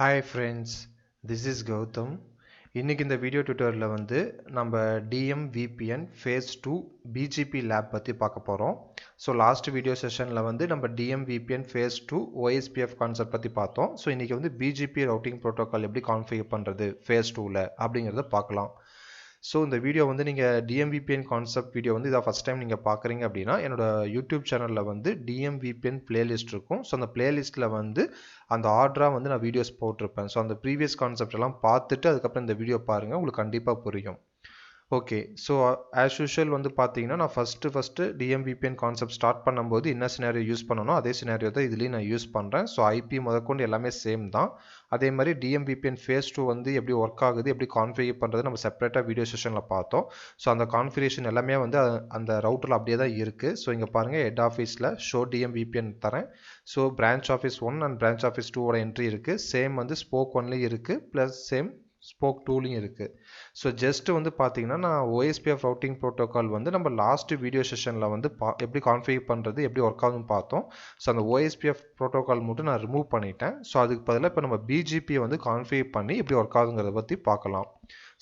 Hi friends, this is Gautam. இன்னைக்கு இந்த video டியூட்டோரியல்ல வந்து நம்ம DMVPN Phase 2 BGP Lab பத்தி பார்க்க போறோம். ஸோ லாஸ்ட் வீடியோ செஷன்ல வந்து நம்ம DMVPN Phase 2 OSPF கான்செப்ட் பத்தி பார்த்தோம். ஸோ இன்னைக்கு வந்து BGP ரவுட்டிங் ப்ரோட்டோகால் எப்படி கான்ஃபிகர் பண்றது Phase 2ல அப்படிங்கறத பார்க்கலாம். ஸோ இந்த வீடியோ வந்து நீங்கள் DMVPN கான்செப்ட் வீடியோ வந்து இதை ஃபஸ்ட் டைம் நீங்கள் பார்க்குறீங்க அப்படின்னா என்னோட யூடியூப் சேனலில் வந்து DMVPN பிளேலிஸ்ட் இருக்கும். ஸோ அந்த பிளேலிஸ்ட்டில் வந்து அந்த ஆர்டராக வந்து நான் வீடியோஸ் போட்டிருப்பேன். ஸோ அந்த ப்ரீவியஸ் கான்செப்ட் எல்லாம் பார்த்துட்டு அதுக்கப்புறம் இந்த வீடியோ பாருங்கள், உங்களுக்கு கண்டிப்பாக புரியும். ஓகே, ஸோ ஆஸ் யூஷுவல் வந்து பார்த்தீங்கன்னா நான் ஃபஸ்ட்டு DMVPN கான்செப்ட் ஸ்டார்ட் பண்ணும்போது என்ன சினாரியோ யூஸ் பண்ணணும் அதே சினாரியோ தான் இதுலேயும் நான் யூஸ் பண்ணுறேன். ஸோ ஐபி முதற்கொண்டு எல்லாமே சேம் தான். அதே மாதிரி DMVPN Phase 2 வந்து எப்படி ஒர்க் ஆகுது, எப்படி கான்ஃபிகர் பண்ணுறது நம்ம செப்பரேட்டாக வீடியோ செஷனில் பார்த்தோம். ஸோ அந்த கான்ஃபிகரேஷன் எல்லாமே வந்து அந்த ரவுட்டரில் அப்படியே தான் இருக்குது. ஸோ இங்கே பாருங்கள், ஹெட் ஆஃபீஸில் ஷோ DMVPN தரேன். So branch office 1 and branch office 2ஓட என்ட்ரி இருக்குது. சேம் வந்து ஸ்போக் 1லேயும் இருக்குது, ப்ளஸ் சேம் ஸ்போக் 2லையும் இருக்குது. ஸோ ஜஸ்ட் வந்து பார்த்தீங்கன்னா நான் OSPF ரவுட்டிங் ப்ரோட்டோகால் வந்து நம்ம லாஸ்ட் வீடியோ செஷனில் வந்து எப்படி கான்ஃபிகர் பண்ணுறது, எப்படி ஒர்க் ஆகுதுன்னு பார்த்தோம். ஸோ அந்த OSPF ப்ரோட்டோகால் மட்டும் நான் ரிமூவ் பண்ணிட்டேன். ஸோ அதுக்கு பதிலாக இப்போ நம்ம BGP வந்து கான்ஃபிகர் பண்ணி எப்படி ஒர்க் ஆகுங்கிறத பற்றி பார்க்கலாம்.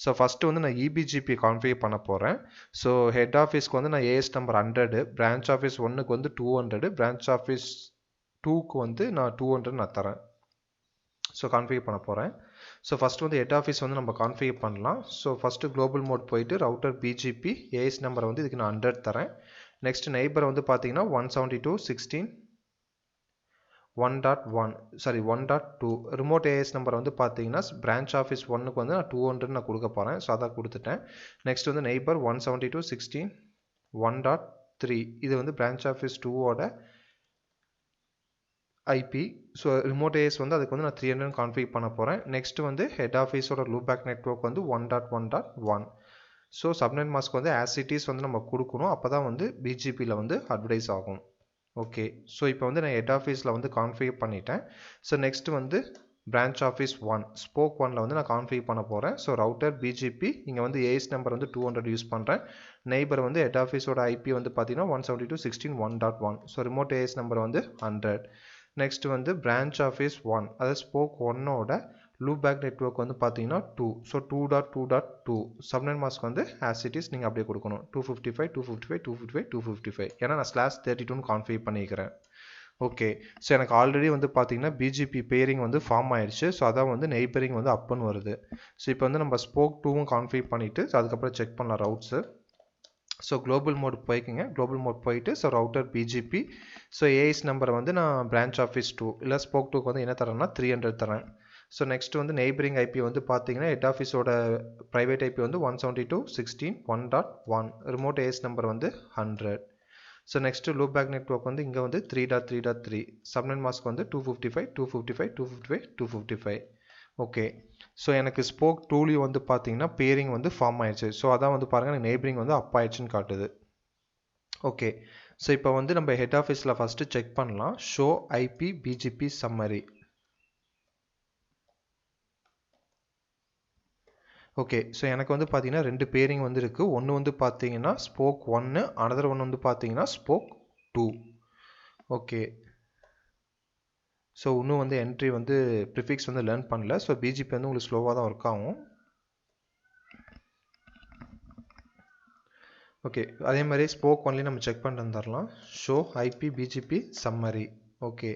ஸோ ஃபஸ்ட்டு வந்து நான் EBGP கான்ஃபிகர் பண்ண போகிறேன். ஸோ ஹெட் ஆஃபீஸ்க்கு வந்து நான் AS நம்பர் 100, பிரான்ச் ஆஃபீஸ் 1க்கு வந்து 200, பிரான்ச் ஆஃபீஸ் 2க்கு வந்து நான் 200 நான் தரேன். ஸோ கான்ஃபிகர் பண்ண போகிறேன். ஸோ ஃபஸ்ட்டு வந்து ஹெட் ஆஃபீஸ் வந்து நம்ம கான்ஃபிகர் பண்ணலாம். ஸோ ஃபஸ்ட்டு குளோபல் மோட் போயிட்டு ரவுட்டர் BGP AS நம்பரை வந்து இதுக்கு நான் 100 தரேன். நெக்ஸ்ட் நெய்பர் வந்து பார்த்தீங்கன்னா 172.16.1.2 ரிமோட் AS நம்பர் வந்து பார்த்தீங்கன்னா பிரான்ச் ஆஃபீஸ் 1க்கு வந்து நான் 200 நான் கொடுக்க போகிறேன். ஸோ அதான் கொடுத்துட்டேன். நெக்ஸ்ட் வந்து நெய்பர் 172.16.1.3 இது வந்து பிரான்ச் ஆஃபீஸ் 2ஓட IP. ஸோ ரிமோட் AS வந்து அதுக்கு வந்து நான் 300 கான்ஃபிகர் பண்ண போகிறேன். நெக்ஸ்ட் வந்து ஹெட் ஆஃபீஸோட லூப்பேக் நெட்வொர்க் வந்து 1.1.1. ஸோ சப்நெட் மாஸ்க் வந்து ஆஸ் இட் இஸ் வந்து நம்ம கொடுக்கணும், அப்போ தான் வந்து BGPயில் வந்து அட்வர்டைஸ் ஆகும். ஓகே, ஸோ இப்போ வந்து நான் ஹெட் ஆஃபீஸில் வந்து கான்ஃபிகர் பண்ணிட்டேன். ஸோ நெக்ஸ்ட் வந்து பிரான்ச் ஆஃபீஸ் 1 ஸ்போக் 1ல் வந்து நான் கான்ஃபிகர் பண்ண போகிறேன். ஸோ ரவுட்டர் BGP இங்கே வந்து AS நம்பர் வந்து 200 யூஸ் பண்ணுறேன். நெய்பர் வந்து ஹெட் ஆஃபீஸோட IP வந்து பார்த்தீங்கன்னா 172.16.1.1. ஸோ ரிமோட் AS நம்பர் வந்து 100. நெக்ஸ்ட் வந்து பிரான்ச் ஆஃபீஸ் 1 அதாவது ஸ்போக் 1ஓட லூப்பேக் நெட்வொர்க் வந்து பார்த்தீங்கன்னா 2. ஸோ 2.2.2 சப்நெட் மாஸ்க் வந்து ஆஸ் இட் இஸ் நீங்கள் அப்படியே கொடுக்கணும். 255 ஏன்னா நான் /32 கான்ஃபிகர் பண்ணிக்கிறேன். ஓகே, ஸோ எனக்கு ஆல்ரெடி வந்து பார்த்தீங்கன்னா BGP பேரிங் வந்து ஃபார்ம் ஆயிடுச்சு. ஸோ அதான் வந்து நெய்பரிங் வந்து அப்புன்னு வருது. ஸோ இப்போ வந்து நம்ம ஸ்போக் 2வும் கான்ஃபிகர் பண்ணிவிட்டு அதுக்கப்புறம் செக் பண்ணலாம் ரவுட்ஸு. ஸோ குளோபல் மோட் போய்க்குங்க, குளோபல் மோட் போயிட்டு so router BGP. So AS நம்பரை வந்து நான் பிரான்ச் ஆஃபீஸ் 2 இல்லை ஸ்போக் 2க்கு வந்து என்ன தரேன்னா 300 தரேன். ஸோ நெக்ஸ்ட் வந்து நெய்பரிங் IP வந்து பார்த்தீங்கன்னா ஹெட் ஆஃபீஸோட ப்ரைவேட் IP வந்து 172.16.1.1. ரிமோட் AS நம்பர் வந்து 100. ஸோ நெக்ஸ்ட் லூப்பேக் நெட்வொர்க் வந்து இங்கே வந்து 3.3.3 சப்நெட் மாஸ்க் வந்து 255. ஓகே, ஸோ எனக்கு ஸ்போக் 2லையும் வந்து பார்த்தீங்கன்னா பேரிங் வந்து ஃபார்ம் ஆயிடுச்சு. ஸோ அதான் வந்து பாருங்கள் எனக்கு நெய்பரிங் வந்து அப் ஆயிடுச்சுன்னு காட்டுது. ஓகே, ஸோ இப்போ வந்து நம்ம ஹெட் ஆஃபீஸில் ஃபஸ்ட்டு செக் பண்ணலாம். Show IP BGP summary. Okay, so எனக்கு வந்து பார்த்தீங்கன்னா 2 பேரிங் வந்து இருக்குது. ஒன்று வந்து பார்த்தீங்கன்னா ஸ்போக் 1, அனதர் ஒன்று வந்து பார்த்தீங்கன்னா ஸ்போக் 2. ஓகே, ஸோ இன்னும் வந்து என்ட்ரி வந்து ப்ரிஃபிக்ஸ் வந்து லேர்ன் பண்ணல. ஸோ BGP வந்து உங்களுக்கு ஸ்லோவாக தான் ஒர்க் ஆகும். ஓகே, அதே மாதிரி ஸ்போக் 1லேயும் நம்ம செக் பண்ணிட்டு வந்துடலாம். Show IP BGP summary. Okay,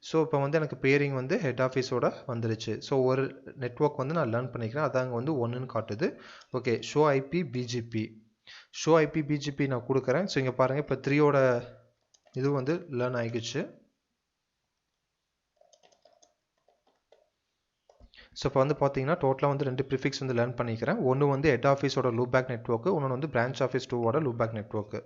so இப்போ வந்து எனக்கு பேரிங் வந்து ஹெட் ஆஃபீஸோட வந்துருச்சு. ஸோ ஒரு நெட்வொர்க் வந்து நான் லேர்ன் பண்ணிக்கிறேன், அதாங்க வந்து 1ன்னு காட்டுது. ஓகே, ஷோ IP BGP நான் கொடுக்குறேன். ஸோ இங்கே பாருங்கள், இப்போ 3ஓட இது வந்து லேர்ன் ஆகிடுச்சு. ஸோ இப்போ வந்து பார்த்தீங்கன்னா டோட்டலாக வந்து 2 ப்ரிஃபிக்ஸ் வந்து லேர்ன் பண்ணிக்கிறேன். ஒன்று வந்து ஹெட் ஆஃபீஸோட லூப்பேக் நெட்வொர்க்கு, இன்னொன்று வந்து பிரான்ச் ஆஃபீஸ் 2ஓட லூப்பேக் நெட்வொர்க்கு.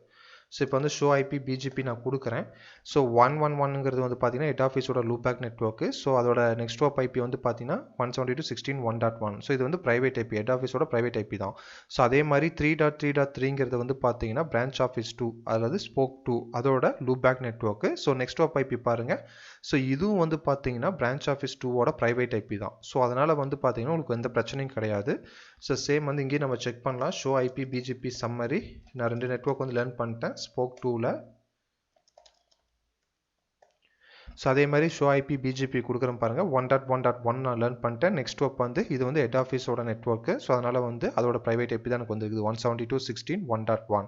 ஸோ இப்போ வந்து ஷோ IP BGP நான் கொடுக்குறேன். ஸோ 111ங்கிறது வந்து பார்த்தீங்கன்னா ஹெட் ஆஃபீஸோட லூப்பேக் நெட்வொர்க்கு. ஸோ அதோட நெக்ஸ்ட் ஹாப் IP வந்து பார்த்தீங்கன்னா 172.16.1.1. ஸோ இது வந்து ப்ரைவேட் IP, ஹெட் ஆஃபீஸோட ப்ரைவேட் IP தான். ஸோ அதே மாதிரி 3.3.3ங்கிறது வந்து பார்த்தீங்கன்னா பிரான்ச் ஆஃபீஸ் 2 அதாவது ஸ்போக் 2 அதோட loopback network. So next hop IP பாருங்கள். ஸோ இதுவும் வந்து பார்த்தீங்கன்னா பிரான்ச் ஆஃபீஸ் 2ஓட ப்ரைவேட் IP தான். ஸோ அதனால் வந்து பார்த்தீங்கன்னா உங்களுக்கு எந்த பிரச்சனையும் கிடையாது. ஸோ சேம் வந்து இங்கேயும் நம்ம செக் பண்ணலாம். Show IP BGP summary. நான் 2 நெட்வொர்க் வந்து லேர்ன் பண்ணிட்டேன் ஸ்போக் 2ல. ஸோ அதே மாதிரி ஷோ ஐபி பிஜிபி கொடுக்குறேன் பாருங்கள் 1.1.1 நான் லேர்ன் பண்ணிட்டேன். நெக்ஸ்ட் ஒர்க் வந்து இது வந்து ஹெட் ஆஃபீஸோட நெட்ஒர்க்கு. ஸோ அதனால் வந்து அதோட ப்ரைவேட் ஐபி தான் எனக்கு வந்துருக்குது 172.16.1.1.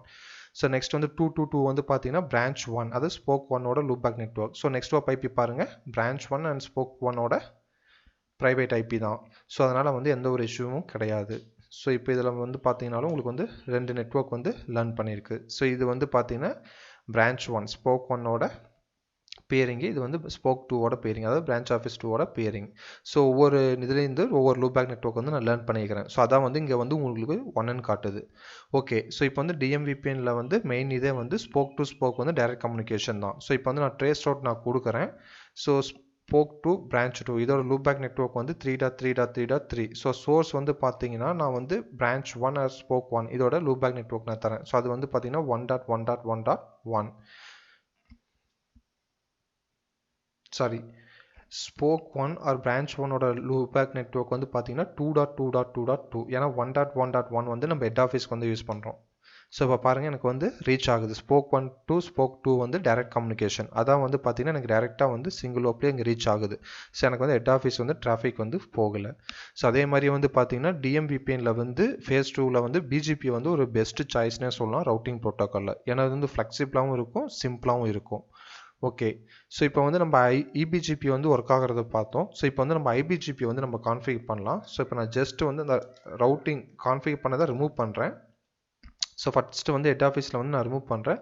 ஸோ நெக்ஸ்ட் வந்து 222 வந்து பார்த்தீங்கன்னா பிரான்ச் 1, அது ஸ்போக் 1ஓட loop back network. So next work IP பாருங்கள், பிரான்ச் 1 அண்ட் ஸ்போக் 1ஓட ப்ரைவேட் ஐபி தான். ஸோ அதனால் வந்து எந்த ஒரு இஷ்யூவும் கிடையாது. ஸோ இப்போ இதில் வந்து பார்த்தீங்கன்னாலும் உங்களுக்கு வந்து 2 நெட்ஒர்க் வந்து லேர்ன் பண்ணியிருக்கு. ஸோ இது வந்து பார்த்தீங்கன்னா பிரான்ச் 1 ஸ்போக் 1ஓட பேரிங், இது வந்து ஸ்போக் 2ஓட பேரிங், அதாவது பிரான்ச் ஆஃபீஸ் 2ஓட பேரிங். ஸோ ஒவ்வொரு இதுலேருந்து ஒவ்வொரு லூப் பேக் நெட்ஒர்க் வந்து நான் லேர்ன் பண்ணிக்கிறேன். ஸோ அதான் வந்து இங்கே வந்து உங்களுக்கு 1ன்னு காட்டுது. ஓகே, ஸோ இப்போ வந்து DMVPNல வந்து மெயின் இதே வந்து ஸ்போக் டு ஸ்போக் வந்து டைரக்ட் கம்யூனிகேஷன் தான். ஸோ இப்போ வந்து நான் ட்ரேஸ் ரவுட் நான் கொடுக்குறேன். ஸோ ஸ்போக் டு பிரான்ச் 2 இதோட லூப் பேக் நெட்ஒர்க் வந்து 3.3.3.3. ஸோ சோர்ஸ் வந்து பார்த்தீங்கன்னா நான் வந்து பிரான்ச் 1 ஆர் ஸ்போக் 1 இதோட லூப் பேக் நெட்ஒர்க் நான் தரேன். ஸோ அது வந்து பார்த்தீங்கன்னா 1.1.1.1 சாரி ஸ்போக் 1 ஆர் பிரான்ச் 1ஓட லூப் பேக் நெட்ஒர்க் வந்து பார்த்தீங்கன்னா 2.2.2.2. ஏன்னா 1.1.1 வந்து நம்ம ஹெட் ஆஃபீஸ்க்கு வந்து யூஸ் பண்ணுறோம். ஸோ இப்போ பாருங்கள் எனக்கு வந்து ரீச் ஆகுது. ஸ்போக் 1 டு ஸ்போக் 2 வந்து டைரக்ட் கம்யூனிகேஷன், அதான் வந்து பார்த்தீங்கன்னா எனக்கு டேரெக்டாக வந்து சிங்கிள் ஓப்லேயே இங்கே ரீச் ஆகுது. ஸோ எனக்கு வந்து ஹெட் ஆஃபீஸ் வந்து டிராஃபிக் வந்து போகலை. ஸோ அதே மாதிரி வந்து பார்த்தீங்கன்னா DMVPNல வந்து ஃபேஸ் 2வில் வந்து BGP வந்து ஒரு பெஸ்ட் சாய்ஸ்னே சொல்லலாம் ரவுட்டிங் ப்ரோட்டோக்காலில். ஏன்னா அது வந்து ஃப்ளெக்சிபிளாகவும் இருக்கும், சிம்பிளாகவும் இருக்கும். ஓகே, ஸோ இப்போ வந்து நம்ம EBGP வந்து ஒர்க் ஆகிறத பார்த்தோம். ஸோ இப்போ வந்து நம்ம IBGP வந்து நம்ம கான்ஃபிகர் பண்ணலாம். ஸோ இப்போ நான் ஜஸ்ட் வந்து அந்த ரவுட்டிங் கான்ஃபிகர் பண்ணதை ரிமூவ் பண்ணுறேன். ஸோ ஃபஸ்ட்டு வந்து ஹெட் ஆஃபீஸில் வந்து நான் ரிமூவ் பண்ணுறேன்.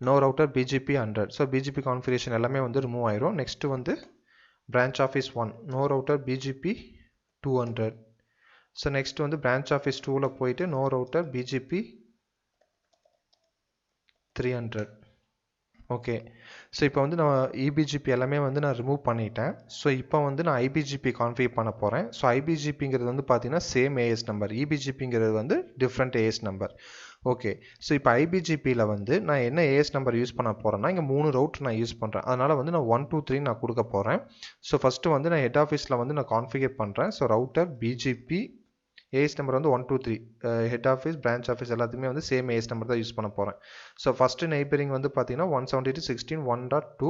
No router BGP 100. So BGP configuration எல்லாமே வந்து ரிமூவ் ஆயிரும். நெக்ஸ்ட்டு வந்து branch office 1 no router BGP 200. So next வந்து பிரான்ச் ஆஃபீஸ் 2வில் போயிட்டு no router BGP 300. Okay, so இப்போ வந்து நான் EBGP எல்லாமே வந்து நான் ரிமூவ் பண்ணிட்டேன். ஸோ இப்போ வந்து நான் IBGP கான்ஃபிகர் பண்ண போகிறேன். ஸோ IBGPங்கிறது வந்து பார்த்தீங்கன்னா சேம் AS நம்பர், EBGPங்கிறது வந்து different AS number. Okay, so இப்போ IBGPயில் வந்து நான் என்ன AS நம்பர் யூஸ் பண்ண போகிறேன்னா இங்கே 3 ரவுட்டர் நான் யூஸ் பண்ணுறேன். அதனால் வந்து நான் 1 2 3 நான் கொடுக்க போகிறேன். ஸோ ஃபஸ்ட்டு வந்து நான் ஹெட் ஆஃபீஸில் வந்து நான் கான்ஃபிகர் பண்ணுறேன். So router BGP AS number வந்து 1 2 3 ஹெட் ஆஃபீஸ் பிரான்ச் ஆஃபீஸ் எல்லாத்துமே வந்து சேம் AS நம்பர் தான் யூஸ் பண்ண போகிறேன். ஸோ ஃபஸ்ட்டு நெய்பரிங் வந்து பார்த்தீங்கன்னா 172.16.1.2.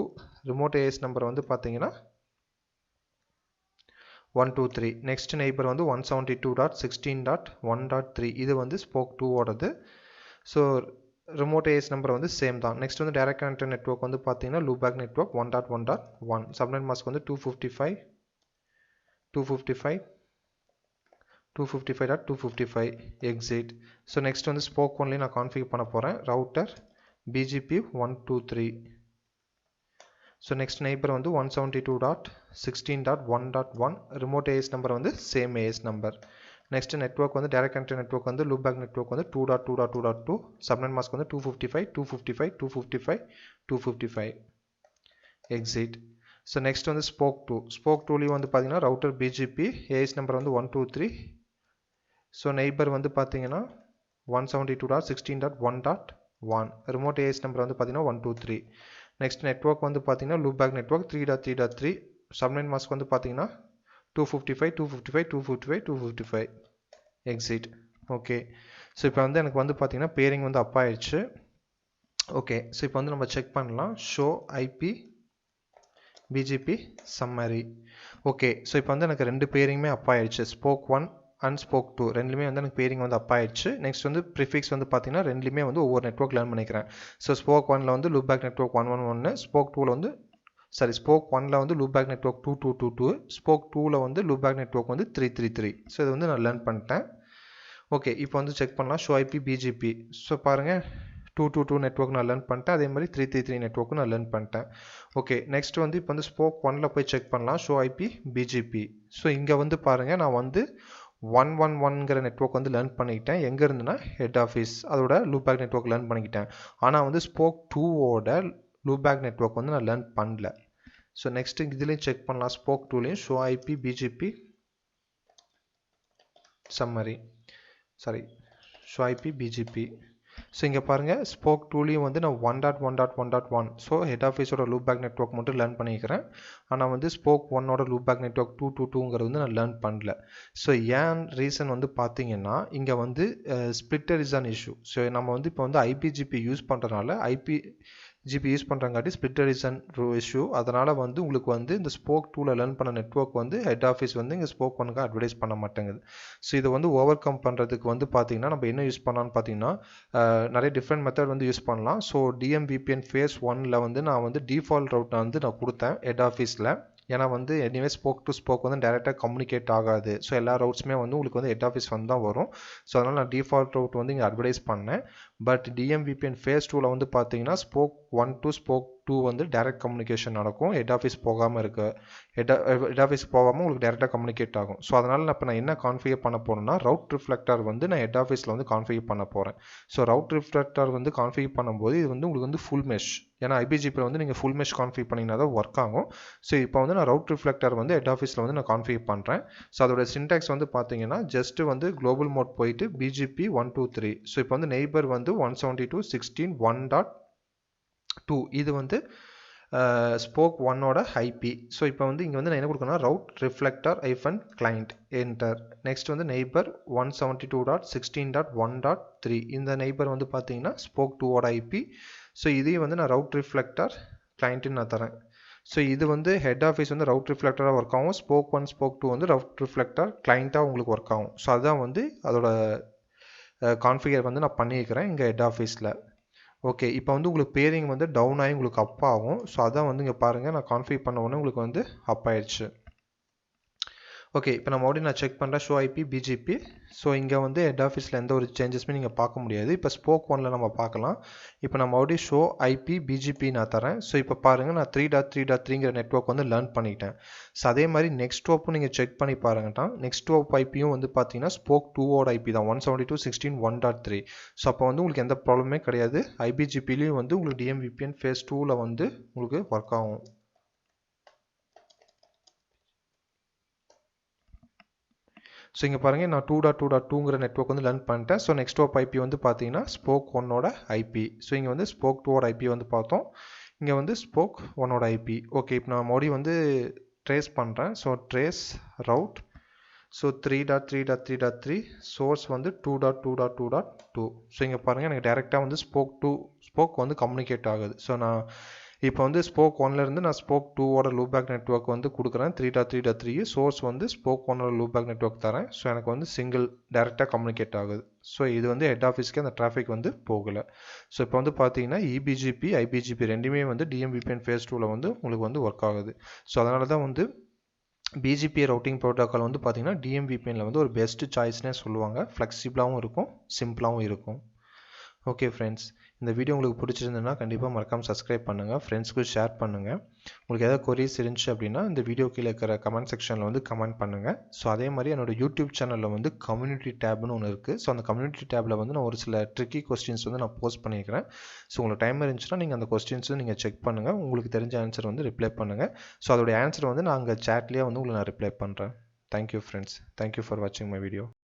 ரிமோட் AS நம்பர் வந்து பார்த்தீங்கன்னா 123. நெக்ஸ்ட் நெய்பர் வந்து 172.16.1.3. இது வந்து ஸ்போக் 2ஓடது. ஸோ ரிமோட் AS நம்பர் வந்து சேம் தான். நெக்ஸ்ட் வந்து டைரக்ட் கனெக்டட் நெட்ஒர்க் வந்து பார்த்தீங்கன்னா loop back network 1.1.1. Subnet mask வந்து 255.255 exit. ஸோ நெக்ஸ்ட் வந்து ஸ்போக் 1லேயும் நான் கான்ஃபிகர் பண்ண போகிறேன். Router BGP 123. So next neighbour வந்து 172.16.1.1. ரிமோட் AS நம்பர் வந்து same AS number. Next network வந்து டைரக்ட் கனெக்டட் நெட்ஒர்க் வந்து லூப் பேக் நெட்ஒர்க் வந்து 2.2.2.2. சப்நெட் மாஸ்க் வந்து 255 exit. ஸோ நெக்ஸ்ட் வந்து ஸ்போக் 2. ஸ்போக் 2லேயும் வந்து பார்த்தீங்கன்னா ரவுட்டர் BGP AS நம்பர் வந்து 123. ஸோ நெய்பர் வந்து பார்த்தீங்கன்னா 172.16.1.1. ரிமோட் AS நம்பர் வந்து பார்த்தீங்கன்னா 123. நெக்ஸ்ட் நெட்ஒர்க் வந்து பார்த்தீங்கன்னா loop back network 3.3.3. Subnet mask வந்து பார்த்தீங்கன்னா 255 exit. ஓகே, ஸோ இப்போ வந்து எனக்கு வந்து பார்த்தீங்கன்னா பேரிங் வந்து அப் ஆயிடுச்சு. ஓகே, ஸோ இப்போ வந்து நம்ம செக் பண்ணலாம். Show IP BGP summary. Okay, so இப்போ வந்து எனக்கு 2 பேரிங்குமே அப் ஆயிடுச்சு. ஸ்போக் 1 அண்ட் ஸ்போக் 2 ரெண்டுலேயுமே வந்து எனக்கு பேரிங் வந்து அப் ஆயிடுச்சு. நெக்ஸ்ட் வந்து ப்ரிஃபிக்ஸ் வந்து பார்த்தீங்கன்னா ரெண்டுலேயுமே வந்து ஒவ்வொரு நெட்ஒர்க் லேர்ன் பண்ணிக்கிறேன். ஸோ ஸ்போக் 1ல் வந்து லூப் பேக் நெட்ஒர்க் 111, ஸ்போக் 2ல் வந்து ஸ்போக் 1ல் வந்து லூப் பேக் நெட்ஒர்க் 2222, ஸ்போக் 2ல் வந்து லூப் பேக் நெட்ஒர்க் வந்து 333. ஸோ இது வந்து நான் லேர்ன் பண்ணிட்டேன். ஓகே, இப்போ வந்து செக் பண்ணலாம். Show IP BGP. ஸோ பாருங்கள் 222 நெட்ஒர்க் நான் லேர்ன் பண்ணிட்டேன். அதே மாதிரி 333 நெட்ஒர்க்கும் நான் லேர்ன் பண்ணிட்டேன். ஓகே, நெக்ஸ்ட் வந்து இப்போ வந்து ஸ்போக் 1ல் போய் செக் பண்ணலாம். Show IP BGP. ஸோ இங்கே வந்து பாருங்கள் நான் வந்து 111ங்கிற நெட்ஒர்க் வந்து லேர்ன் பண்ணிக்கிட்டேன். எங்கே இருந்துன்னா ஹெட் ஆஃபீஸ் அதோட லூப் பேக் நெட்ஒர்க் லேர்ன் பண்ணிக்கிட்டேன். ஆனால் வந்து ஸ்போக் 2ஓட லூப் பேக் நெட்ஒர்க் வந்து நான் லேர்ன் பண்ணல. ஸோ நெக்ஸ்ட் இதுலேயும் செக் பண்ணலாம். ஸ்போக் 2லேயும் show IP BGP summary show IP BGP. So இங்கே பாருங்கள் ஸ்போக் 2லேயும் வந்து நான் 1.1.1.1. ஸோ ஹெட் ஆஃபீஸோட லூப் பேக் நெட்ஒர்க் மட்டும் லேர்ன் பண்ணிக்கிறேன். ஆனால் வந்து ஸ்போக் 1ஓட லூப் பேக் நெட்ஒர்க் 222ங்கிறது வந்து நான் லேர்ன் பண்ணல. ஸோ ஏன் ரீசன் வந்து பார்த்தீங்கன்னா இங்கே வந்து splitter is an issue. So நம்ம வந்து இப்போ வந்து IBGP யூஸ் பண்ணுறதுனால ஜிபி யூஸ் பண்ணுறங்காட்டி ஸ்பிளிட் ரீசன் இஷ்யூ. அதனால் வந்து உங்களுக்கு வந்து இந்த ஸ்போக் 2ல லேர்ன் பண்ண நெட்வொர்க் வந்து ஹெட் ஆஃபீஸ் வந்து இங்கே ஸ்போக் 1க்கு அட்வர்டைஸ் பண்ண மாட்டேங்குது. ஸோ இதை வந்து ஓவர் கம் பண்ணுறதுக்கு வந்து பார்த்தீங்கன்னா நம்ம என்ன யூஸ் பண்ணலாம்னு பார்த்தீங்கன்னா நிறைய டிஃப்ரெண்ட் மெத்தட் வந்து யூஸ் பண்ணலாம். ஸோ DMVPN Phase 1ல வந்து நான் வந்து டிஃபால்ட் ரவுட் வந்து நான் கொடுத்தேன் ஹெட் ஆஃபீஸில். ஏன்னா வந்து எனிவே ஸ்போக் டு ஸ்போக் வந்து டேரெக்டாக கம்யூனிகேட் ஆகாது. ஸோ எல்லா ரவுட்ஸுமே வந்து உங்களுக்கு வந்து ஹெட் ஆஃபீஸ் வந்து தான் வரும். ஸோ அதனால் நான் டிஃபால்ட் ரவுட் வந்து இங்கே அட்வர்டைஸ் பண்ணேன். பட் DMVPN Phase 2ல வந்து பார்த்தீங்கன்னா ஸ்போக் 1 டு ஸ்போக் 2 வந்து டைரக்ட் கம்யூனிகேஷன் நடக்கும். ஹெட் ஆஃபீஸ் போகாமல் இருக்க ஹெட் ஆஃபீஸ் போகாமல் உங்களுக்கு டேரெக்டாக கம்யூனிகேட் ஆகும். ஸோ அதனால் நான் இப்போ நான் என்ன கான்ஃபிகர் பண்ண போகிறேன்னா ரவுட் ரிஃப்ளெக்டர் வந்து நான் ஹெட் ஆஃபீஸில் வந்து கான்ஃபிகர் பண்ண போகிறேன். ஸோ ரவுட் ரிஃப்ளெக்டர் வந்து கான்ஃபிகர் பண்ணும்போது இது வந்து உங்களுக்கு வந்து ஃபுல் மெஷ். ஏன்னா IPGPயில் வந்து நீங்கள் ஃபுல் மெஷ் கான்ஃபிகர் பண்ணிங்கன்னா தான் ஒர்க் ஆகும். ஸோ இப்போ வந்து நான் ரவுட் ரிஃப்ளெக்டர் வந்து ஹெட் ஆஃபீஸில் வந்து நான் கான்ஃபிகர் பண்ணுறேன். ஸோ அதோட சின்டாக்ஸ் வந்து பார்த்தீங்கன்னா ஜஸ்ட் வந்து குளோபல் மோட் போயிட்டு BGP 123. ஸோ இப்போ வந்து நெய்பர் வந்து 172.16.1.2 இது வந்து ஸ்போக் 1ஓட IP. ஸோ இப்போ வந்து இங்கே வந்து நான் என்ன கொடுக்கணும்னா route reflector -client enter. Next வந்து நெய்பர் 172.16.1.3 இந்த நெய்பர் வந்து பார்த்தீங்கன்னா ஸ்போக் 2ஓட IP. ஸோ இதையும் வந்து நான் ரவுட் ரிஃப்ளெக்டர் கிளைண்ட்டுன்னு நான் தரேன். ஸோ இது வந்து ஹெட் ஆஃபீஸ் வந்து ரவுட் ரிஃப்ளெக்டராக ஒர்க் ஆகும். ஸ்போக் 1 ஸ்போக் 2 வந்து ரவுட் ரிஃப்ளெக்டர் கிளைண்ட்டாக உங்களுக்கு ஒர்க் ஆகும். ஸோ அதுதான் வந்து அதோட கான்ஃபிகர் வந்து நான் பண்ணியிருக்கிறேன் இங்கே ஹெட் ஆஃபீஸில். ஓகே, இப்போ வந்து உங்களுக்கு பேரிங் வந்து டவுன் ஆகி உங்களுக்கு அப் ஆகும். ஸோ அதான் வந்து இங்கே பாருங்கள் நான் கான்ஃபிகர் பண்ண உடனே உங்களுக்கு வந்து அப் ஆயிடுச்சு. ஓகே, இப்போ நான் மறுபடியும் நான் செக் பண்ணுறேன் ஷோ IP BGP. ஸோ இங்கே வந்து ஹெட் ஆஃபீஸில் எந்த ஒரு சேஞ்சஸுமே நீங்கள் பார்க்க முடியாது. இப்போ ஸ்போக் 1ல நம்ம பார்க்கலாம். இப்போ நான் மறுபடியும் ஷோ IP BGP நான் தரேன். ஸோ இப்போ பாருங்கள் நான் 3.3.3ங்கிற நெட்வொர்க் வந்து லேர்ன் பண்ணிட்டேன். ஸோ அதே மாதிரி நெக்ஸ்ட் ஹோப்பும் நீங்கள் செக் பண்ணி பாருங்கட்டா. நெக்ஸ்ட் ஹோப் IPயும் வந்து பார்த்தீங்கன்னா ஸ்போக் 2ஓட IP தான் 172.16.1.3. ஸோ அப்போ வந்து உங்களுக்கு எந்த ப்ராப்ளமே கிடையாது. IPGPலையும் வந்து உங்களுக்கு DMVPN Phase 2ல வந்து உங்களுக்கு ஒர்க் ஆகும். ஸோ இங்கே பாருங்கள் நான் 2.2.2ங்கிற நெட்வொர்க் வந்து லேர்ன் பண்ணிட்டேன். ஸோ நெக்ஸ்ட் ஹோப் IP வந்து பார்த்தீங்கன்னா ஸ்போக் 1ஓட IP. ஸோ இங்கே வந்து ஸ்போக் 2ஓட IP வந்து பார்த்தோம். இங்கே வந்து ஸ்போக் 1ஓட IP. ஓகே, இப்போ நான் மறுபடியும் வந்து ட்ரேஸ் பண்ணுறேன். So trace route. So 3.3.3.3 source வந்து 2.2.2.2. ஸோ இங்கே பாருங்கள் எனக்கு டேரெக்டாக வந்து ஸ்போக் வந்து கம்யூனிகேட் ஆகுது. ஸோ நான் இப்போ வந்து ஸ்போக் 1லேருந்து நான் ஸ்போக் 2ஓட லூபேக் நெட்வொர்க் வந்து கொடுக்குறேன் 3.3.3. சோர்ஸ் வந்து ஸ்போக் 1ஓட லூபேக் நெட்வொர்க் தரேன். ஸோ எனக்கு வந்து சிங்கிள் டேரெக்டாக கம்யூனிகேட் ஆகுது. ஸோ இது வந்து ஹெட் ஆஃபீஸ்க்கு அந்த டிராஃபிக் வந்து போகலை. ஸோ இப்போ வந்து பார்த்தீங்கன்னா EBGP IPGP ரெண்டுமே வந்து DMVPN Phase 2ல வந்து உங்களுக்கு வந்து ஒர்க் ஆகுது. ஸோ அதனால தான் வந்து BGP ரவுட்டிங் ப்ரோட்டோக்கால் வந்து பார்த்தீங்கன்னா DMVPNல வந்து ஒரு பெஸ்ட் சாய்ஸ்னே சொல்லுவாங்க. ஃப்ளெக்சிபிளாகவும் இருக்கும், சிம்பிளாகவும் இருக்கும். ஓகே ஃப்ரெண்ட்ஸ், இந்த வீடியோ உங்களுக்கு பிடிச்சிருந்ததுன்னா கண்டிப்பாக மறக்காமல் சப்ஸ்கிரைப் பண்ணுங்கள், ஃப்ரெண்ட்ஸ்க்கு ஷேர் பண்ணுங்கள். உங்களுக்கு ஏதாவது கொரீஸ் இருந்துச்சு அப்படின்னா இந்த வீடியோ கீழே இருக்கிற கமெண்ட் செக்ஷனில் வந்து கமெண்ட் பண்ணுங்கள். ஸோ அதே மாதிரி என்னோட யூடியூப் சேனலில் வந்து கம்யூனிட்டி டேப்னு ஒன்று இருக்குது. ஸோ அந்த கம்யூனிட்டி டேப்பில் வந்து நான் ஒரு சில ட்ரிக்கி கொஸ்டின்ஸ் வந்து நான் போஸ்ட் பண்ணியிருக்கிறேன். ஸோ உங்களுக்கு டைம் இருந்துச்சுன்னா நீங்கள் அந்த கொஸ்டின்ஸும் நீங்கள் செக் பண்ணுங்கள். உங்களுக்கு தெரிஞ்ச ஆன்சர் வந்து ரிப்ளை பண்ணுங்கள். ஸோ அதோடைய ஆன்சர் வந்து நான் அங்கே சேட்லேயே வந்து உங்களுக்கு நான் ரிப்ளை பண்ணுறேன். தேங்க்யூ ஃப்ரெண்ட்ஸ், தேங்க்யூ ஃபார் வாட்சிங் மை வீடியோ.